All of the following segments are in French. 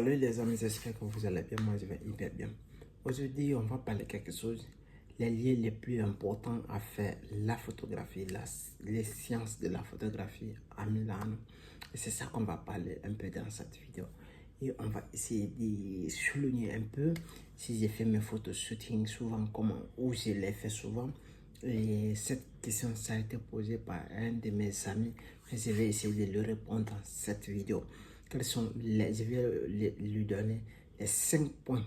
Salut les amis, j'espère que vous allez bien, moi je vais hyper bien. Aujourd'hui, on va parler de quelque chose, les liens les plus importants à faire la photographie, les sciences de la photographie à Milano. Et c'est ça qu'on va parler un peu dans cette vidéo. Et on va essayer de souligner un peu si j'ai fait mes photos shooting souvent, comment, où je les fais souvent. Et cette question, ça a été posée par un de mes amis, et je vais essayer de lui répondre dans cette vidéo. Je vais lui donner les 5 points,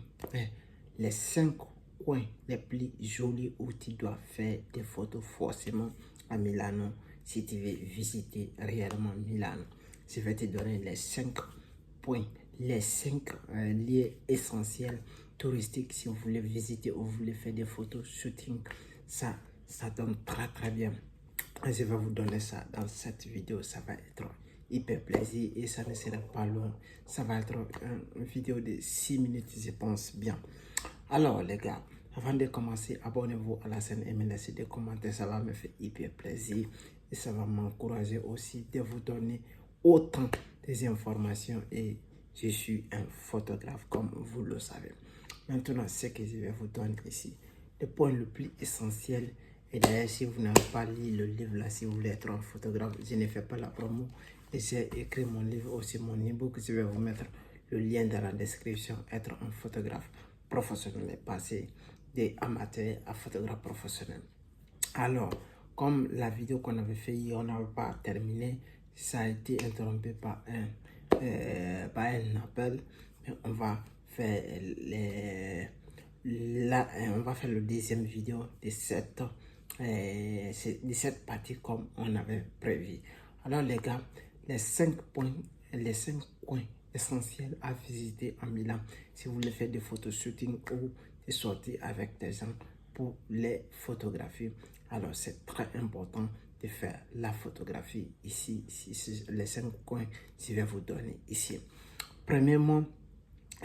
les 5 coins les plus jolis où tu dois faire des photos forcément à Milano si tu veux visiter réellement Milano. Je vais te donner les 5 points, les 5 lieux essentiels touristiques si vous voulez visiter ou vous voulez faire des photos shooting. Ça donne très bien. Je vais vous donner ça dans cette vidéo. Ça va être hyper plaisir et ça ne sera pas long. Ça va être une vidéo de 6 minutes, je pense bien. Alors les gars, avant de commencer, abonnez-vous à la chaîne et me laissez des commentaires. Ça va me faire hyper plaisir et ça va m'encourager aussi de vous donner autant des informations. Et je suis un photographe comme vous le savez. Maintenant, ce que je vais vous donner ici, le point le plus essentiel. Et d'ailleurs, si vous n'avez pas lu le livre là, si vous voulez être un photographe, je ne fais pas la promo. Et j'ai écrit mon livre aussi, mon ebook. Je vais vous mettre le lien dans la description. Être un photographe professionnel et passer des amateurs à photographe professionnel. Alors, comme la vidéo qu'on avait fait hier, on n'avait pas terminé, ça a été interrompu par un appel. Mais on va faire on va faire le deuxième vidéo de cette partie comme on avait prévu. Alors les gars, les 5 points, les 5 coins essentiels à visiter en Milan si vous voulez faire des photos shooting ou des sorties avec des gens pour les photographies. Alors c'est très important de faire la photographie ici, les 5 coins je vais vous donner ici. Premièrement,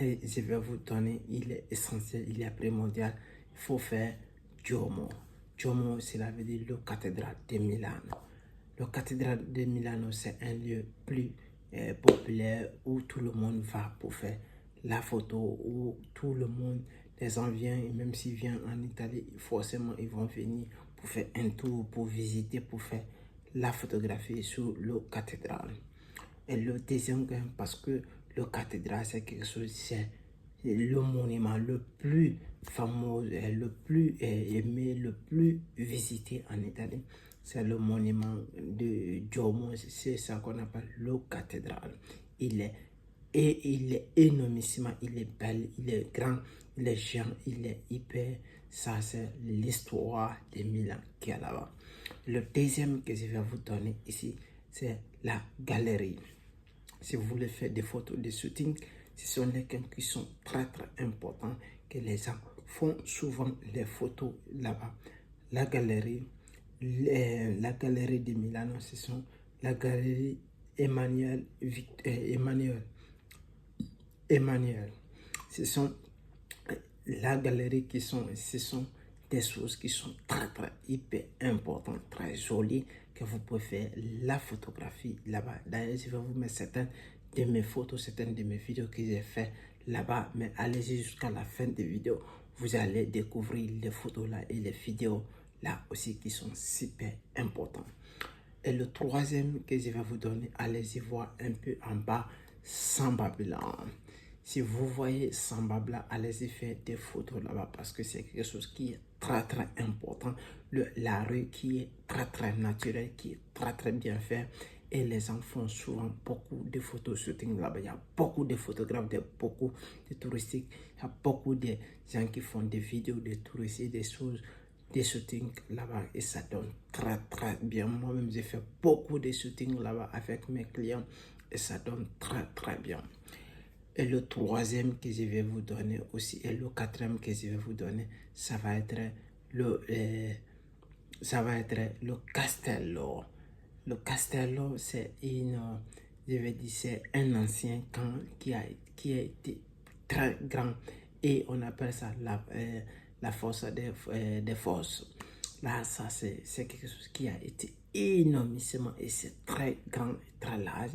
et je vais vous donner, il est essentiel, il est primordial, il faut faire Duomo. Duomo, cela veut dire le cathédrale de Milano. Le cathédrale de Milano, c'est un lieu plus populaire où tout le monde va pour faire la photo, où tout le monde, les gens viennent, et même s'ils viennent en Italie, forcément ils vont venir pour faire un tour, pour visiter, pour faire la photographie sur le cathédrale. Et le deuxième point, parce que le cathédrale, c'est quelque chose, c'est le monument le plus fameux, le plus aimé, le plus visité en Italie. C'est le monument de Duomo, c'est ça qu'on appelle le cathédrale. Il est énormissime, il est belle, il est grand, il est géant, il est hyper. Ça, c'est l'histoire de Milan qui est là-bas. Le deuxième que je vais vous donner ici, c'est la galerie. Si vous voulez faire des photos de shooting, ce sont les cas qui sont très importants que les gens font souvent les photos là-bas. La galerie de Milano, ce sont la galerie Emmanuel. Ce sont la galerie ce sont des choses qui sont très hyper importantes, très jolies, que vous pouvez faire la photographie là-bas. D'ailleurs, je vais vous mettre certaines de mes photos, certaines de mes vidéos que j'ai fait là-bas, mais allez-y jusqu'à la fin de vidéo. Vous allez découvrir les photos là et les vidéos là aussi qui sont super importantes. Et le troisième que je vais vous donner, allez-y voir un peu en bas, Samba Blanc. Si vous voyez Samba Blanc, allez-y faire des photos là-bas parce que c'est quelque chose qui est très important. La rue qui est très naturelle, qui est très bien fait. Et les gens font souvent beaucoup de photos shooting là-bas. Il y a beaucoup de photographes, beaucoup de touristiques. Il y a beaucoup de gens qui font des vidéos de touristes et des choses, des shootings là-bas. Et ça donne très bien. Moi-même, j'ai fait beaucoup de shootings là-bas avec mes clients. Et ça donne très bien. Et le troisième que je vais vous donner aussi, et le quatrième que je vais vous donner, ça va être le Castello. Le Castello, c'est c'est un ancien camp qui a été très grand et on appelle ça la force des forces. Là, ça c'est quelque chose qui a été énormissimo et c'est très grand et très large.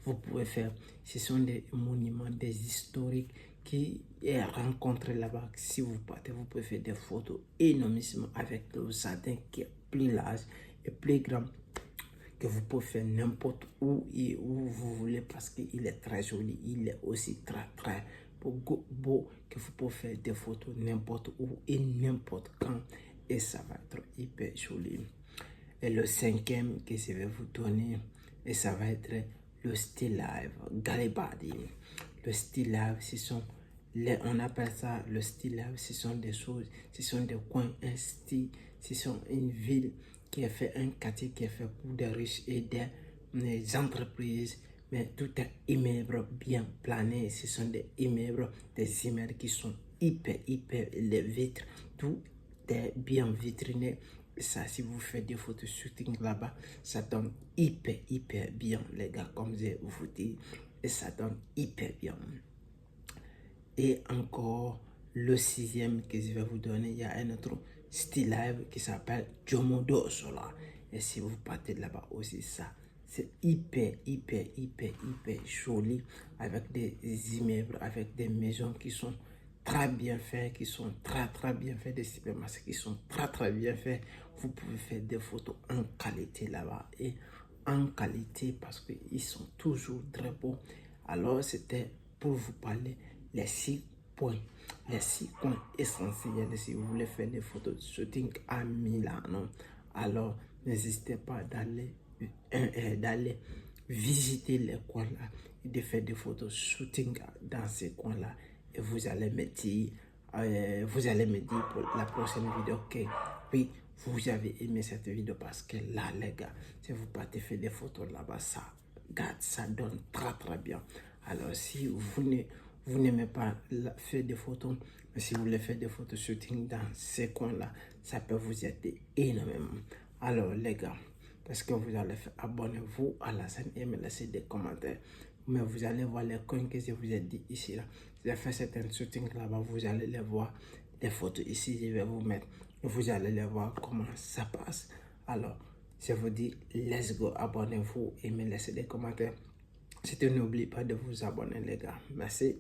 vous pouvez faire. Ce sont des monuments, des historiques qui est rencontré là-bas. Si vous partez, vous pouvez faire des photos énormément avec le jardin qui est plus large et plus grand, que vous pouvez faire n'importe où et où vous voulez parce qu'il est très joli. Il est aussi très beau que vous pouvez faire des photos n'importe où et n'importe quand et ça va être hyper joli. Et le cinquième que je vais vous donner, et ça va être le still life Garibaldi. Le still life, on appelle ça le still life, ce sont des choses, ce sont des coins, un style, ce sont une ville qui est fait, un quartier qui est fait pour des riches et des entreprises, mais tout est immeuble bien plané, ce sont des immeubles qui sont hyper, les vitres, tout est bien vitriné. Ça, si vous faites des photos shooting là-bas, ça donne hyper bien, les gars, comme je vous dis, et ça donne hyper bien. Et encore, le sixième que je vais vous donner, il y a un autre style live qui s'appelle Jomodo Sola. Et si vous partez là-bas aussi, ça, c'est hyper joli, avec des immeubles, avec des maisons qui sont très bien faits, qui sont très bien faits, des supermarchés qui sont très bien faits. Vous pouvez faire des photos en qualité là-bas et en qualité parce qu'ils sont toujours très beaux. Alors, c'était pour vous parler les 6 points essentiels si vous voulez faire des photos de shooting à Milano. Alors, n'hésitez pas d'aller visiter les coins là et de faire des photos shooting dans ces coins là et vous allez me dire pour la prochaine vidéo que oui, vous avez aimé cette vidéo parce que là les gars, si vous partez faire des photos là-bas, ça donne très bien. Alors si vous n'aimez pas faire des photos, mais si vous voulez faire des photos shooting dans ces coins là, ça peut vous aider énormément. Alors les gars, qu'est-ce que vous allez faire? Abonnez-vous à la chaîne et me laissez des commentaires. Mais vous allez voir les coins que je vous ai dit ici là. J'ai fait certains shootings là-bas, vous allez les voir. Les photos ici, je vais vous mettre. Vous allez les voir comment ça passe. Alors, je vous dis, let's go, abonnez-vous et me laissez des commentaires. Surtout, n'oubliez pas de vous abonner les gars. Merci.